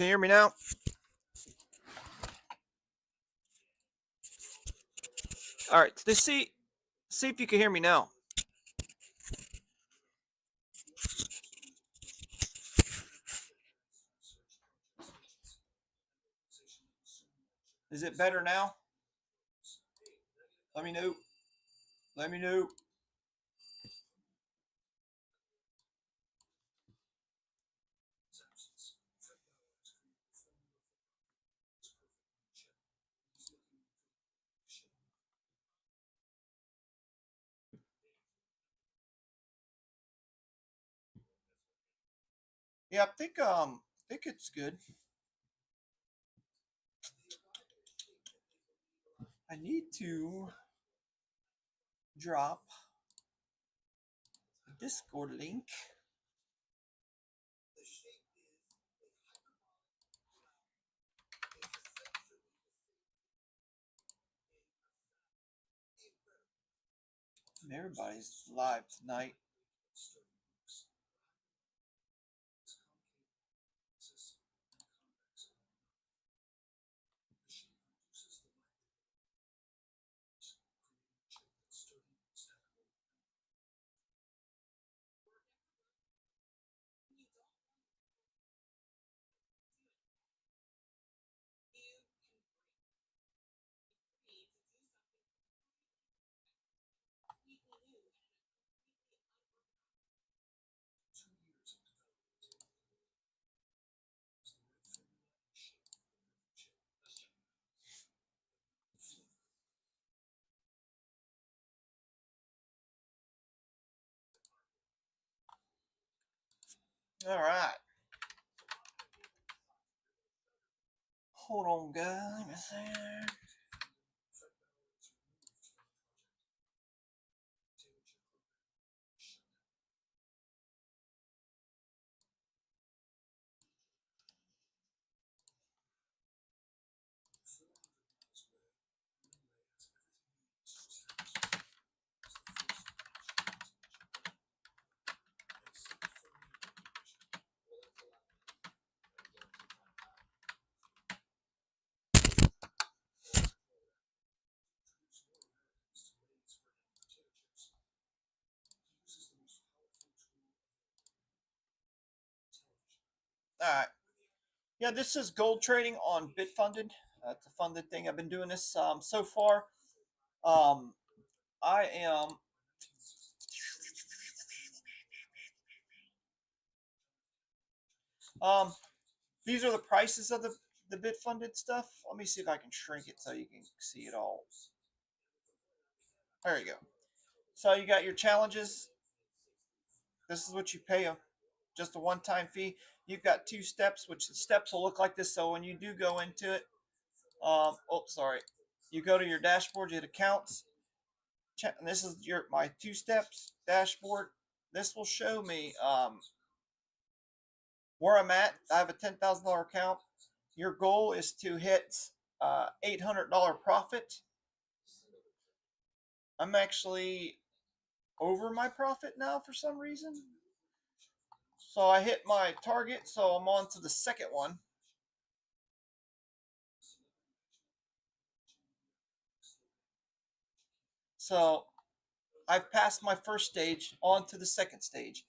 Can you hear me now? All right. Let's see if you can hear me now. Is it better now? Let me know. Let me know. Yeah, I think it's good. I need to drop the Discord link. And everybody's live tonight. All right. Hold on, guys. Let me see. All right. Yeah, this is gold trading on Bitfunded. It's a funded thing. I've been doing this so far. Um, I am. These are the prices of the Bitfunded stuff. Let me see if I can shrink it so you can see it all. There you go. So you got your challenges. This is what you pay them. Just a one-time fee. You've got two steps, which the steps will look like this. So when you do go into it, sorry, you go to your dashboard, you hit accounts, and this is my two steps dashboard. This will show me where I'm at. I have a $10,000 account. Your goal is to hit $800 profit. I'm actually over my profit now for some reason. So I hit my target, so I'm on to the second one. So I've passed my first stage on to the second stage,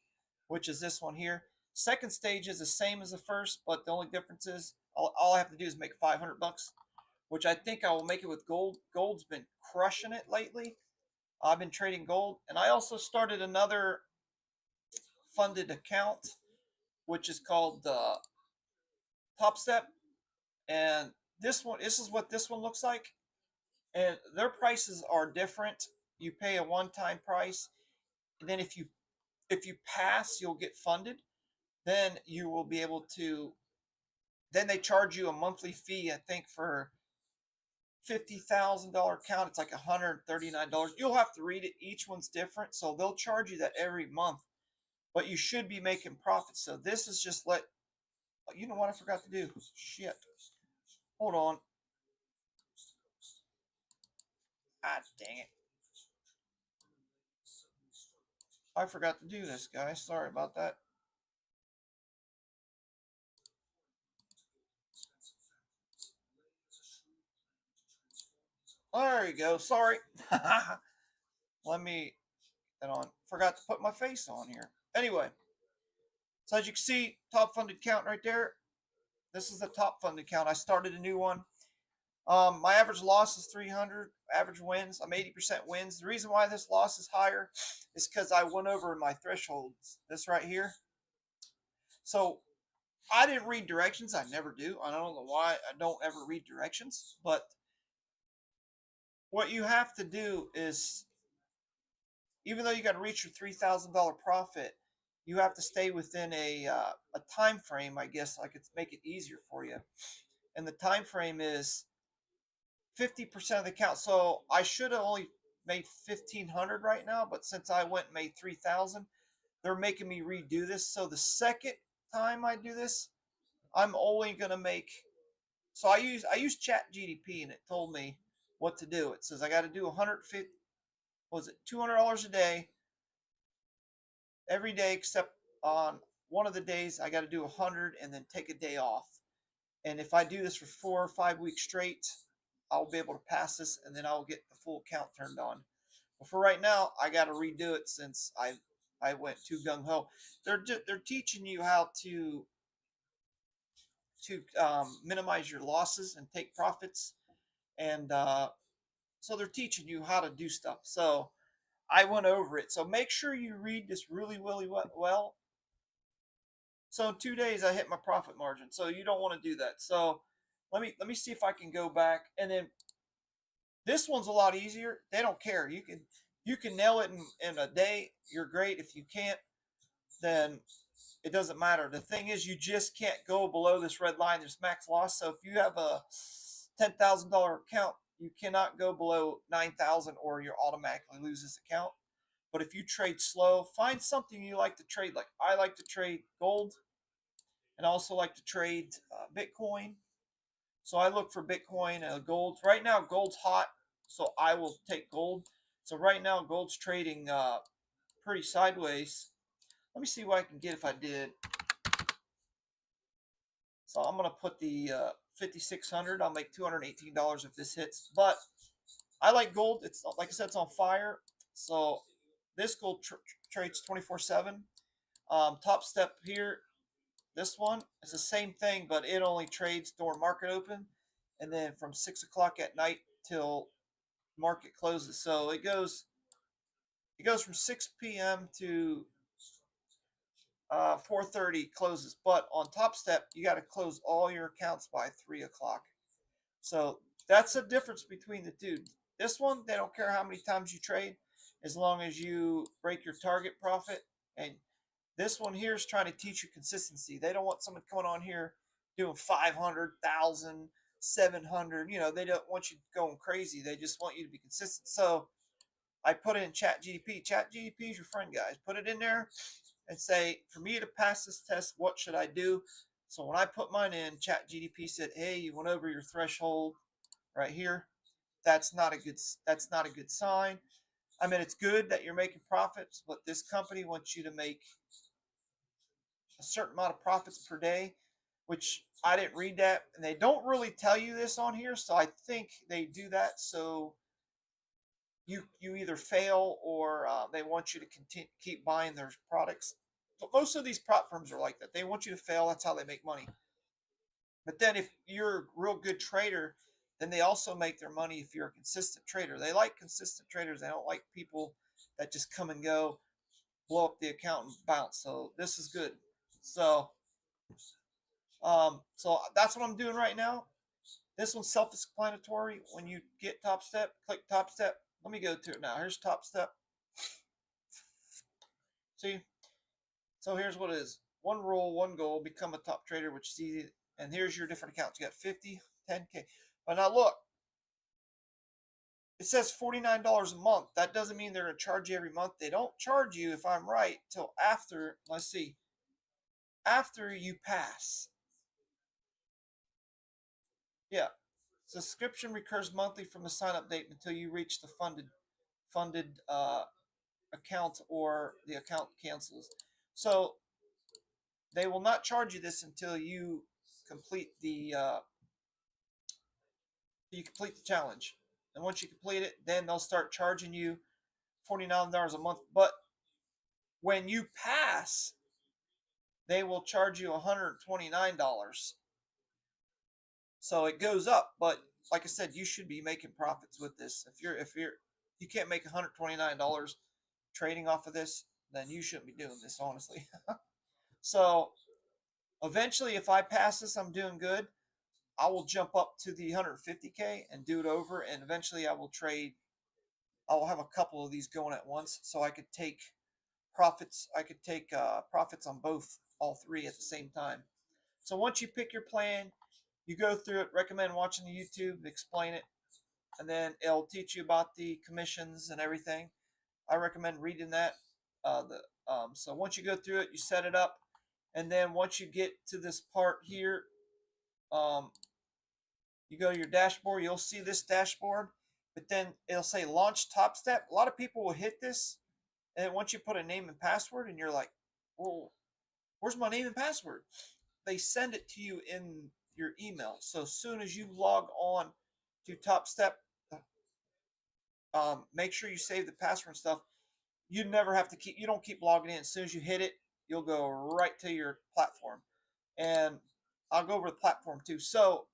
which is this one here. Second stage is the same as the first, but the only difference is all I have to do is make 500 bucks, which I think I will make it with gold. Gold's been crushing it lately. I've been trading gold, and I also started another funded account, which is called Top Step, and this is what this one looks like, and their prices are different. You pay a one-time price, and then if you pass, you'll get funded. Then you will be able to. Then they charge you a monthly fee. I think for $50,000 account, it's like $139. You'll have to read it. Each one's different, so they'll charge you that every month. But you should be making profits. So this is just let. You know what I forgot to do? Shit. Hold on. Ah, dang it. I forgot to do this, guys. Sorry about that. There you go. Sorry. Let me get on. Forgot to put my face on here. Anyway, so as you can see, top funded count right there. This is the top funded count. I started a new one. My average loss is 300. Average wins, I'm 80% wins. The reason why this loss is higher is because I went over my thresholds. This right here. So I didn't read directions. I never do. I don't know why I don't ever read directions. But what you have to do is, even though you got to reach your $3,000 profit, you have to stay within a time frame. I guess I could make it easier for you. And the time frame is 50% of the count. So I should have only made 1,500 right now, but since I went and made 3,000, they're making me redo this. So the second time I do this, I'm only gonna make. So I use Chat GDP and it told me what to do. It says I got to do 150. Was it $200 a day every day except on one of the days I got to do 100 and then take a day off. And if I do this for 4 or 5 weeks straight, I'll be able to pass this and then I'll get the full count turned on. But for right now, I got to redo it since I went too gung ho. They're teaching you how to minimize your losses and take profits, and so they're teaching you how to do stuff. So I went over it. So make sure you read this really, really well. So in 2 days, I hit my profit margin. So you don't want to do that. So let me see if I can go back. And then this one's a lot easier. They don't care. You can nail it in a day. You're great. If you can't, then it doesn't matter. The thing is, you just can't go below this red line. There's max loss. So if you have a $10,000 account, you cannot go below 9,000 or you automatically lose this account. But if you trade slow, find something you like to trade. Like I like to trade gold and I also like to trade Bitcoin. So I look for Bitcoin and gold. Right now, gold's hot, so I will take gold. So right now, gold's trading pretty sideways. Let me see what I can get if I did. So I'm gonna put the 5,600. I'll make $218 if this hits. But I like gold. It's like I said, it's on fire. So this gold trades 24/7. Top step here. This one is the same thing, but it only trades during market open, and then from 6 o'clock at night till market closes. So it goes from 6 p.m. to 4:30 closes. But on Top Step, you got to close all your accounts by 3 o'clock. So that's the difference between the two. This one, they don't care how many times you trade, as long as you break your target profit. And this one here is trying to teach you consistency. They don't want someone coming on here doing 500,000, 700. They don't want you going crazy. They just want you to be consistent. So I put it in Chat GDP. Chat GDP is your friend, guys. Put it in there and say, for me to pass this test, what should I do? So when I put mine in, Chat GDP said, hey, you went over your threshold right here. That's not a good sign. I mean, it's good that you're making profits, but this company wants you to make a certain amount of profits per day, which I didn't read that, and they don't really tell you this on here. So I think they do that so you either fail or they want you to continue keep buying their products. But most of these prop firms are like that. They want you to fail. That's how they make money. But then if you're a real good trader, then they also make their money if you're a consistent trader. They like consistent traders. They don't like people that just come and go, blow up the account and bounce. So this is good. So that's what I'm doing right now. This one's self-explanatory. When you get Top Step, click Top Step. Let me go to it now. Here's Top Step. See? So here's what it is. One rule, one goal, become a top trader, which is easy. And here's your different accounts. You got 50, 10K. But now look, it says $49 a month. That doesn't mean they're going to charge you every month. They don't charge you, if I'm right, till after, let's see, after you pass. Yeah. Subscription recurs monthly from the sign up date until you reach the funded account or the account cancels. So they will not charge you this until complete the you complete the challenge. And once you complete it, then they'll start charging you $49 a month. But when you pass, they will charge you $129. So it goes up. But like I said, you should be making profits with this. If you can't make $129 trading off of this, then you shouldn't be doing this, honestly. So eventually, if I pass this, I'm doing good. I will jump up to the 150K and do it over, and eventually I will trade. I will have a couple of these going at once, so I could take profits. I could take profits on all three at the same time. So once you pick your plan, you go through it. Recommend watching the YouTube, explain it, and then it'll teach you about the commissions and everything. I recommend reading that. So once you go through it, you set it up, and then once you get to this part here, um, you go to your dashboard. You'll see this dashboard, but then it'll say launch Top Step. A lot of people will hit this, and then once you put a name and password, and you're like, well, where's my name and password? They send it to you in your email. So as soon as you log on to Top Step, make sure you save the password and stuff. You never have to keep. You don't keep logging in. As soon as you hit it, you'll go right to your platform. And I'll go over the platform too. So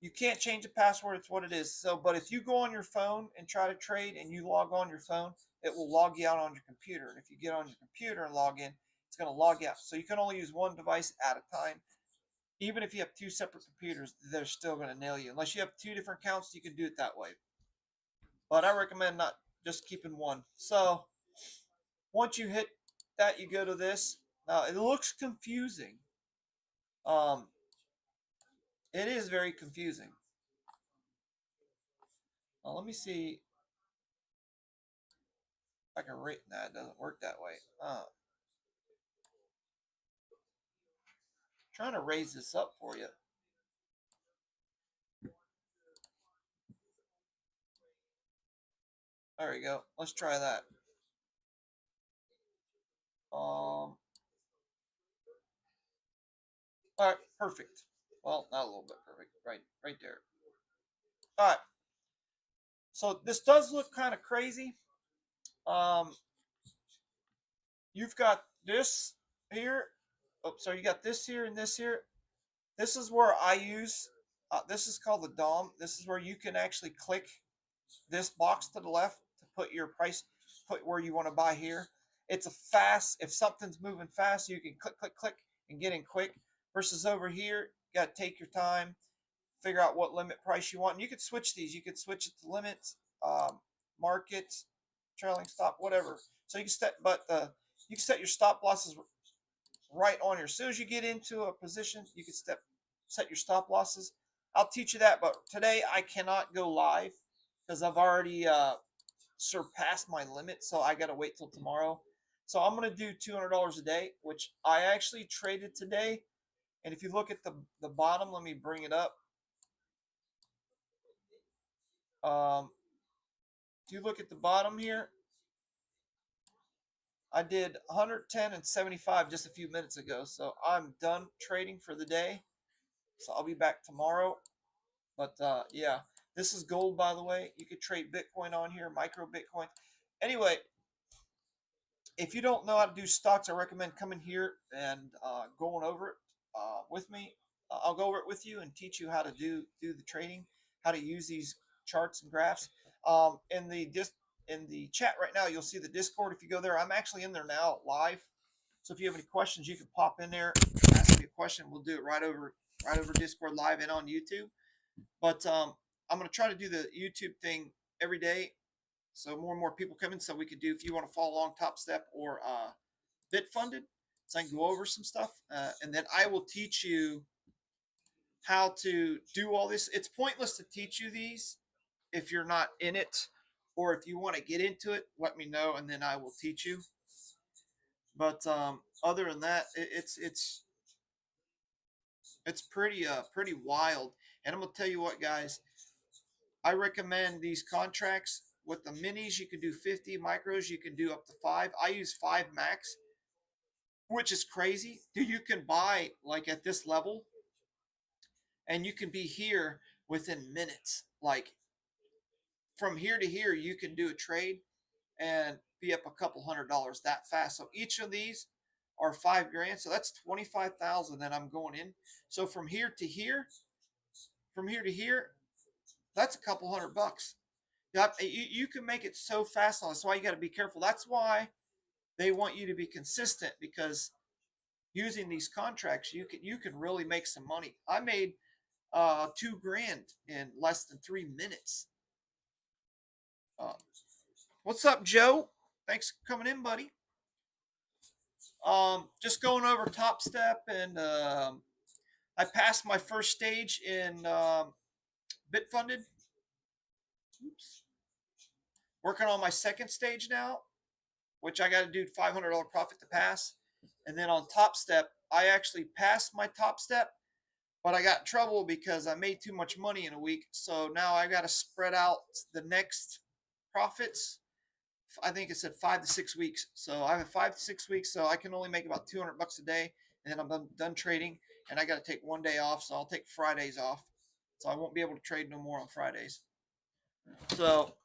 you can't change the password. It's what it is. So, but if you go on your phone and try to trade and you log on your phone, it will log you out on your computer. And if you get on your computer and log in, it's going to log you out. So you can only use one device at a time. Even if you have two separate computers, they're still going to nail you. Unless you have two different accounts, you can do it that way. But I recommend not just keeping one. So once you hit that, you go to this. Now it looks confusing. Um, it is very confusing. Now let me see if I can rate that. It doesn't work that way. Trying to raise this up for you. There we go. Let's try that. All right, perfect. Well, not a little bit perfect. Right there. All right. So this does look kind of crazy. Um, you've got this here. Oh, so you got this here and this here. This is where I use. This is called the DOM. This is where you can actually click this box to the left to put your price, put where you want to buy here. It's a fast. If something's moving fast, you can click, click, click, and get in quick. Versus over here, you got to take your time, figure out what limit price you want. And you could switch these. You could switch it to limits, markets, trailing stop, whatever. So you can set, you can set your stop losses right on here. As soon as you get into a position, you can set your stop losses. I'll teach you that, but today I cannot go live because I've already surpassed my limit, so I got to wait till tomorrow. So I'm going to do $200 a day, which I actually traded today. And if you look at the bottom, let me bring it up. If you look at the bottom here, I did 110 and 75 just a few minutes ago. So I'm done trading for the day. So I'll be back tomorrow. But yeah, this is gold, by the way. You could trade Bitcoin on here, micro Bitcoin. Anyway, if you don't know how to do stocks, I recommend coming here and going over it with me. I'll go over it with you and teach you how to do the trading, how to use these charts and graphs. In the chat right now, you'll see the Discord. If you go there, I'm actually in there now live. So if you have any questions, you can pop in there, ask me a question. We'll do it right over Discord live and on YouTube. But I'm going to try to do the YouTube thing every day, so more and more people come in. So we could do, if you want to follow along, Top Step or Bit Funded, so I can go over some stuff, and then I will teach you how to do all this. It's pointless to teach you these if you're not in it, or if you want to get into it. Let me know, and then I will teach you. But other than that, it's pretty wild. And I'm gonna tell you what, guys. I recommend these contracts. With the minis, you can do 50. Micros, you can do up to 5. I use 5 max, which is crazy. Dude, you can buy like at this level, and you can be here within minutes. Like from here to here, you can do a trade and be up a couple $100 that fast. So each of these are 5 grand. So that's 25,000 that I'm going in. So from here to here, that's a couple $100. You can make it so fast on. That's why you got to be careful. That's why they want you to be consistent, because using these contracts, you can really make some money. I made 2 grand in less than 3 minutes. Uh, what's up, Joe? Thanks for coming in, buddy. Just going over Top Step, and I passed my first stage in Bitfunded. Oops. Working on my second stage now, which I got to do $500 profit to pass. And then on Top Step, I actually passed my Top Step, but I got in trouble because I made too much money in a week. So now I got to spread out the next profits. I think it said 5 to 6 weeks. So I have 5 to 6 weeks. So I can only make about $200 a day, and then I'm done trading. And I got to take one day off. So I'll take Fridays off. So I won't be able to trade no more on Fridays. So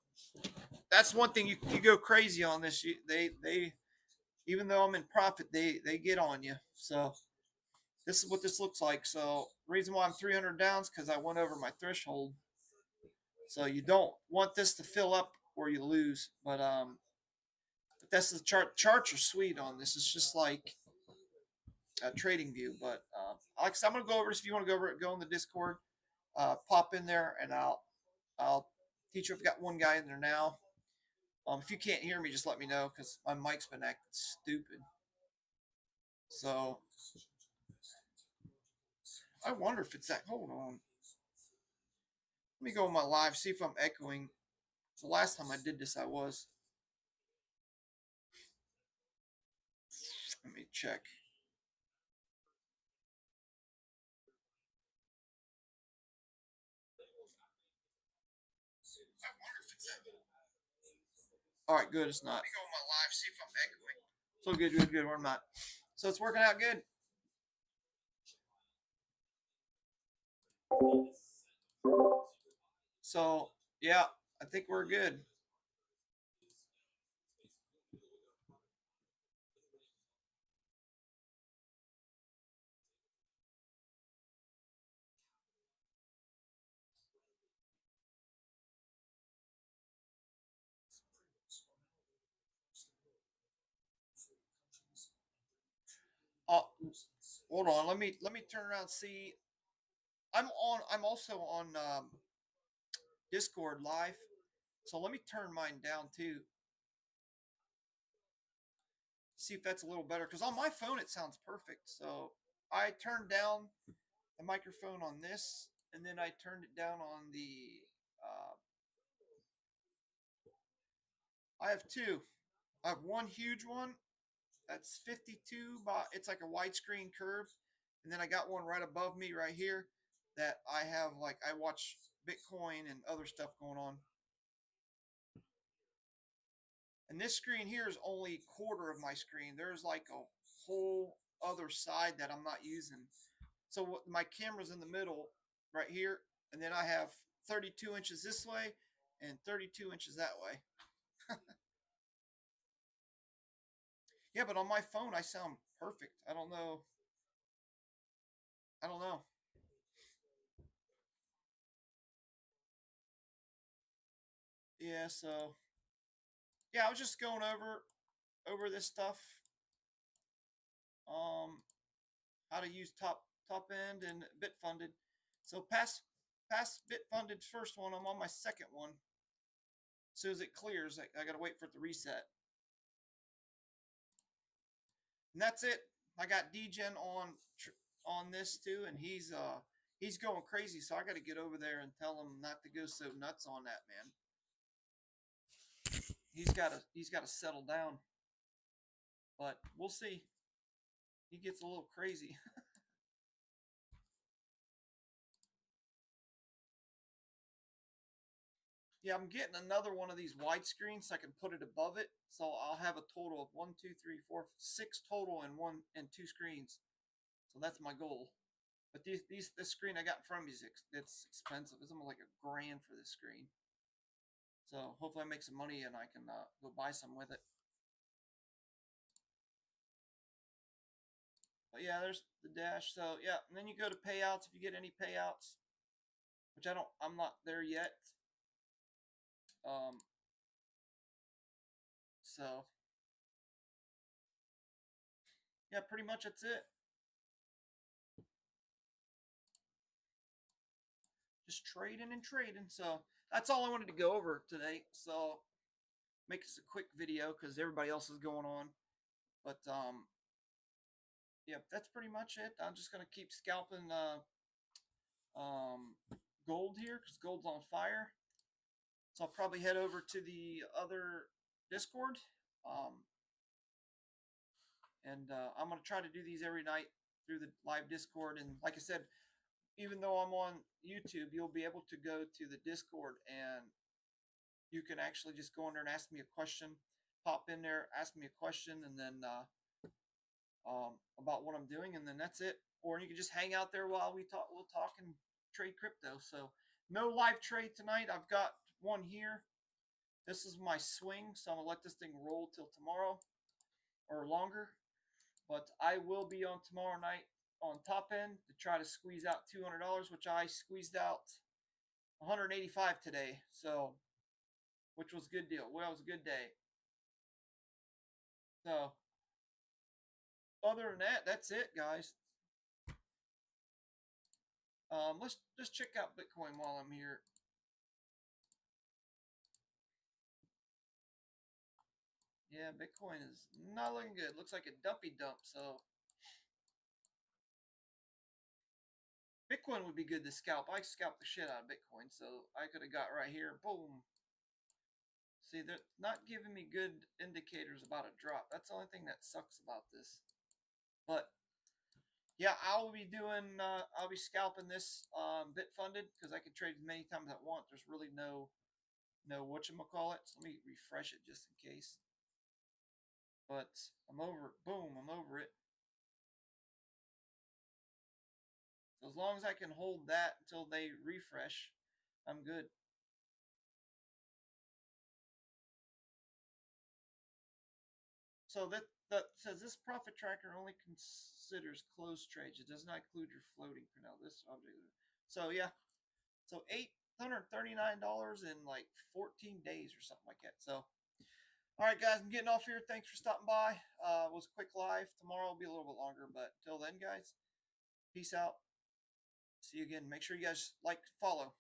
that's one thing you go crazy on this. They even though I'm in profit, they get on you. So this is what this looks like. So the reason why I'm 300 down is because I went over my threshold. So you don't want this to fill up or you lose. But that's the chart. Charts are sweet on this. It's just like a trading view. But like I said, I'm gonna go over this. If you want to go over it, go in the Discord, pop in there, and I'll teach you. I've got one guy in there now. If you can't hear me, just let me know because my mic's been acting stupid. So I wonder if it's that. Hold on. Let me go on my live, see if I'm echoing. The last time I did this, I was. Let me check. All right, good. It's not. Let me go on my live, see if I'm echoing. So good. We're not. So it's working out good. So yeah, I think we're good. Uh, hold on. Let me turn around and see. I'm also on Discord live. So let me turn mine down too. See if that's a little better. Because on my phone it sounds perfect. So I turned down the microphone on this, and then I turned it down on the. I have two. I have one huge one that's 52 by. It's like a widescreen curve, and then I got one right above me right here that I have like I watch Bitcoin and other stuff going on. And this screen here is only a quarter of my screen. There's like a whole other side that I'm not using. So my camera's in the middle right here, and then I have 32 inches this way and 32 inches that way. Yeah, but on my phone I sound perfect. I don't know. I don't know. Yeah, so yeah, I was just going over this stuff. Um, how to use top end and bit funded. So past bit funded first one. I'm on my second one. As soon as it clears, I gotta wait for it to reset. And that's it. I got DGen on this too, and he's going crazy. So I got to get over there and tell him not to go so nuts on that, man. He's got to settle down, but we'll see. He gets a little crazy. Yeah, I'm getting another one of these widescreens so I can put it above it. So I'll have a total of 1, 2, 3, 4, 6 total in one and two screens. So that's my goal. But this screen I got in front of me it's expensive. It's almost like $1,000 for this screen. So hopefully I make some money and I can go buy some with it. But yeah, there's the dash. So yeah, and then you go to payouts if you get any payouts, which I'm not there yet. Um, so yeah, pretty much that's it. Just trading and trading. So that's all I wanted to go over today. So make this a quick video because everybody else is going on. But yeah, that's pretty much it. I'm just gonna keep scalping um, gold here because gold's on fire. So I'll probably head over to the other Discord. Um, and I'm going to try to do these every night through the live Discord. And like I said, even though I'm on YouTube, you'll be able to go to the Discord and you can actually just go in there and ask me a question. Pop in there, ask me a question, and then about what I'm doing, and then that's it. Or you can just hang out there while we talk. We'll talk and trade crypto. So no live trade tonight. I've got one here. This is my swing, so I'm gonna let this thing roll till tomorrow or longer. But I will be on tomorrow night on top end to try to squeeze out $200, which I squeezed out 185 today. So, which was a good deal. Well, it was a good day. So, other than that, that's it, guys. Let's just check out Bitcoin while I'm here. Yeah, Bitcoin is not looking good. Looks like a dumpy dump. So, Bitcoin would be good to scalp. I scalped the shit out of Bitcoin, so I could have got right here. Boom. See, they're not giving me good indicators about a drop. That's the only thing that sucks about this. But yeah, I'll be doing. I'll be scalping this bit funded because I can trade as many times as I want. There's really no whatchamacallit. So let me refresh it just in case. But I'm over it. Boom, I'm over it. So as long as I can hold that until they refresh, I'm good. So that says this profit tracker only considers closed trades. It does not include your floating for now. This object. So yeah. So $839 in like 14 days or something like that. So all right, guys, I'm getting off here. Thanks for stopping by. It was a quick live. Tomorrow will be a little bit longer, but until then, guys, peace out. See you again. Make sure you guys like, follow.